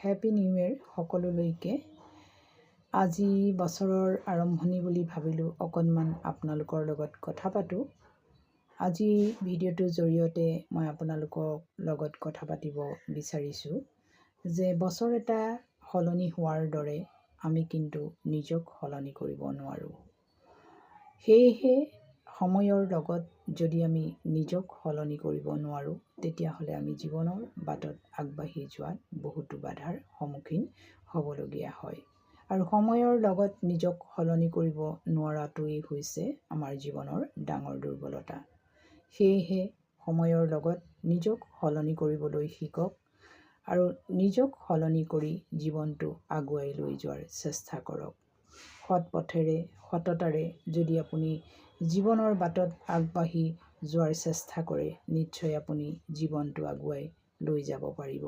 Happy new year সকলোলৈকে। আজি বছৰৰ আৰম্ভণি বুলি ভাবিলোঁ অকণমান আপোনালোকৰ লগত কথা পাতোঁ। আজি ভিডিঅ'টোৰ জৰিয়তে মই আপোনালোকৰ লগত কথা পাতিব বিচাৰিছোঁ যে বছৰ এটা সলনি হোৱাৰ দৰে আমি কিন্তু নিজক সলনি কৰিব নোৱাৰোঁ। সেয়েহে সময়ৰ লগত যদি আমি নিজক সলনি কৰিব নোৱাৰোঁ তেতিয়াহ'লে আমি জীৱনৰ বাটত আগবাঢ়ি যোৱাত বহুতো বাধাৰ সন্মুখীন হ'বলগীয়া হয়। আৰু সময়ৰ লগত নিজক সলনি কৰিব নোৱাৰাটোৱেই হৈছে আমাৰ জীৱনৰ ডাঙৰ দুৰ্বলতা। সেয়েহে সময়ৰ লগত নিজক সলনি কৰিবলৈ শিকক আৰু নিজক সলনি কৰি জীৱনটো আগুৱাই লৈ যোৱাৰ চেষ্টা কৰক। সৎ পথেৰে সততাৰে যদি আপুনি জীৱনৰ বাটত আগবাঢ়ি যোৱাৰ চেষ্টা কৰে নিশ্চয় আপুনি জীৱনটো আগুৱাই লৈ যাব পাৰিব।